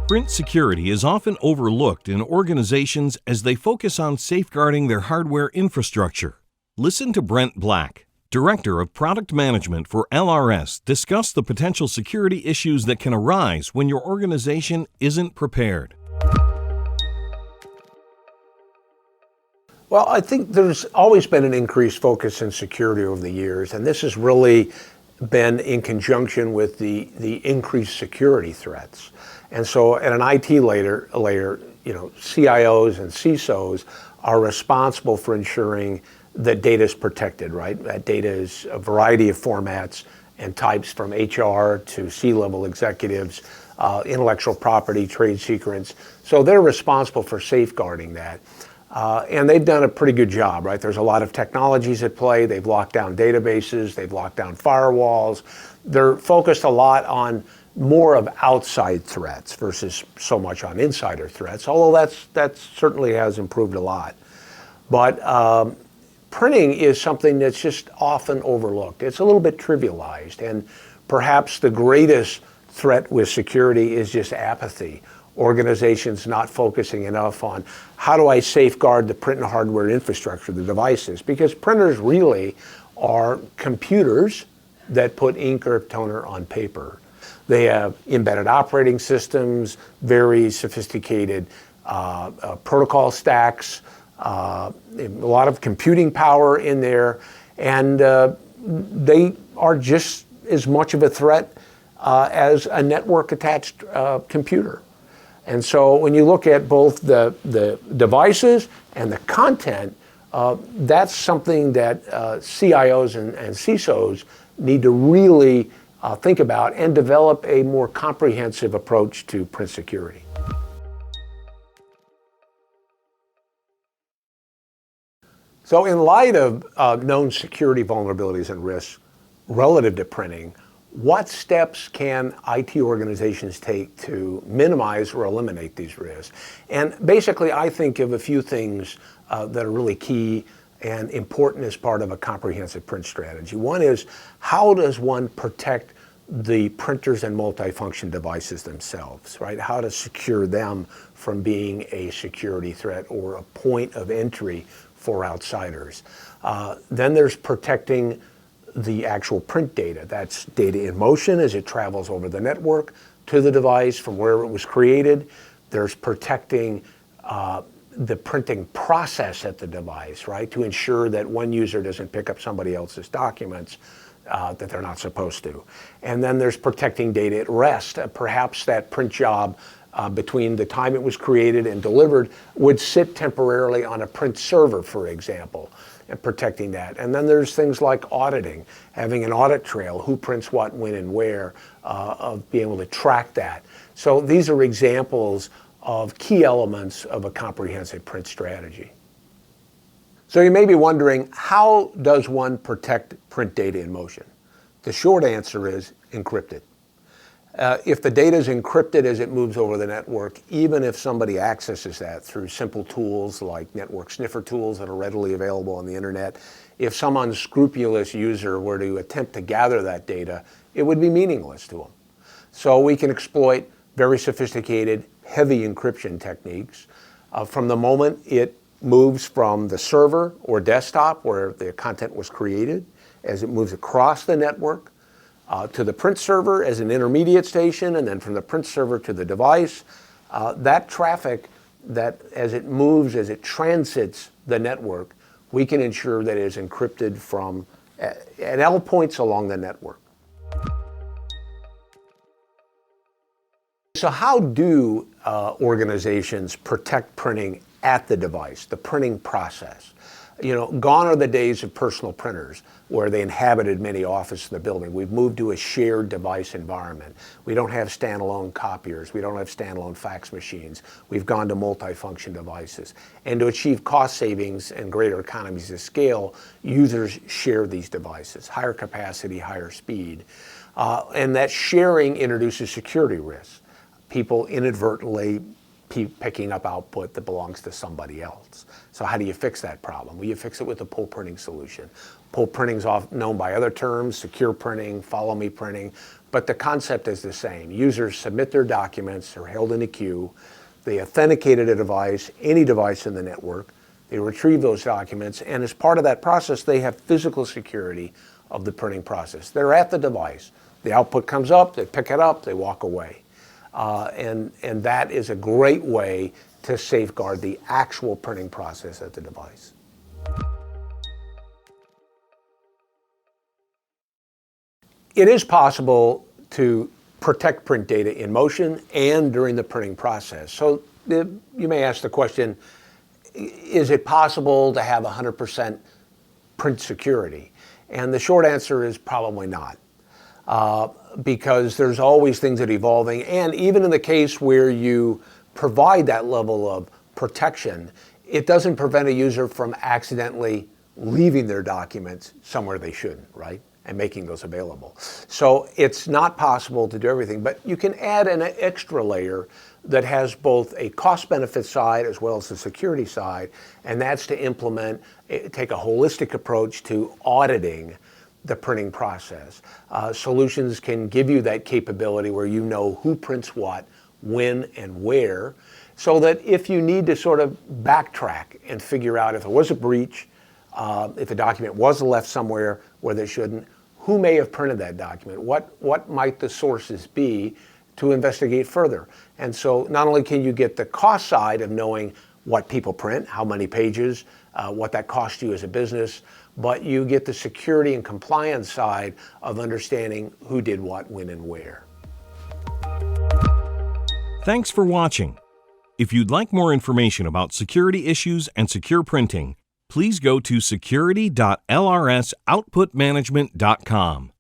Print security is often overlooked in organizations as they focus on safeguarding their hardware infrastructure. Listen to Brent Black, Director of Product Management for LRS, discuss the potential security issues that can arise when your organization isn't prepared. Well, I think there's always been an increased focus in security over the years, and this has really been in conjunction with the increased security threats. And so at an IT layer, CIOs and CISOs are responsible for ensuring that data is protected, right? That data is a variety of formats and types, from HR to C-level executives, intellectual property, trade secrets. So they're responsible for safeguarding that. And they've done a pretty good job, right? There's a lot of technologies at play. They've locked down databases. They've locked down firewalls. They're focused a lot on more of outside threats versus so much on insider threats, although that certainly has improved a lot. But printing is something that's just often overlooked. It's a little bit trivialized, and perhaps the greatest threat with security is just apathy. Organizations not focusing enough on how do I safeguard the print and hardware infrastructure, the devices, because printers really are computers that put ink or toner on paper. They have embedded operating systems, very sophisticated protocol stacks, a lot of computing power in there, and they are just as much of a threat as a network-attached computer. And so when you look at both the devices and the content, that's something that CIOs and CISOs need to really think about and develop a more comprehensive approach to print security. So in light of known security vulnerabilities and risks relative to printing, what steps can IT organizations take to minimize or eliminate these risks? And basically, I think of a few things that are really key and important as part of a comprehensive print strategy. One is, how does one protect the printers and multifunction devices themselves, right? How to secure them from being a security threat or a point of entry for outsiders. Then there's protecting the actual print data. That's data in motion as it travels over the network to the device from where it was created. There's protecting the printing process at the device, right? To ensure that one user doesn't pick up somebody else's documents that they're not supposed to. And then there's protecting data at rest. Perhaps that print job between the time it was created and delivered would sit temporarily on a print server, for example, and protecting that. And then there's things like auditing, having an audit trail, who prints what, when, and where, of being able to track that. So these are examples of key elements of a comprehensive print strategy. So you may be wondering, how does one protect print data in motion? The short answer is encrypted. If the data is encrypted as it moves over the network, even if somebody accesses that through simple tools like network sniffer tools that are readily available on the internet, if some unscrupulous user were to attempt to gather that data, it would be meaningless to them. So we can exploit very sophisticated, heavy encryption techniques from the moment it moves from the server or desktop where the content was created, as it moves across the network, to the print server as an intermediate station, and then from the print server to the device. That traffic, that as it moves, as it transits the network, we can ensure that it is encrypted from at all points along the network. So how do organizations protect printing at the device, the printing process? You know, gone are the days of personal printers where they inhabited many offices in the building. We've moved to a shared device environment. We don't have standalone copiers. We don't have standalone fax machines. We've gone to multifunction devices. And to achieve cost savings and greater economies of scale, users share these devices, higher capacity, higher speed. And that sharing introduces security risks. People inadvertently picking up output that belongs to somebody else. So how do you fix that problem? Well, you fix it with a pull printing solution. Pull printing is often known by other terms, secure printing, follow me printing, but the concept is the same. Users submit their documents, they're held in a queue, they authenticated a device, any device in the network, they retrieve those documents, and as part of that process, they have physical security of the printing process. They're at the device. The output comes up, they pick it up, they walk away. And that is a great way to safeguard the actual printing process at the device. It is possible to protect print data in motion and during the printing process. So you may ask the question, is it possible to have 100% print security? And the short answer is probably not. Because there's always things that are evolving, and even in the case where you provide that level of protection, it doesn't prevent a user from accidentally leaving their documents somewhere they shouldn't, right? And making those available. So it's not possible to do everything, but you can add an extra layer that has both a cost-benefit side as well as a security side, and that's to take a holistic approach to auditing the printing process. Solutions can give you that capability where you know who prints what, when, and where, so that if you need to sort of backtrack and figure out if there was a breach, if a document was left somewhere where they shouldn't, who may have printed that document, what might the sources be to investigate further. And so not only can you get the cost side of knowing what people print, how many pages, what that costs you as a business, but you get the security and compliance side of understanding who did what, when, and where. Thanks for watching. If you'd like more information about security issues and secure printing, please go to security.lrsoutputmanagement.com.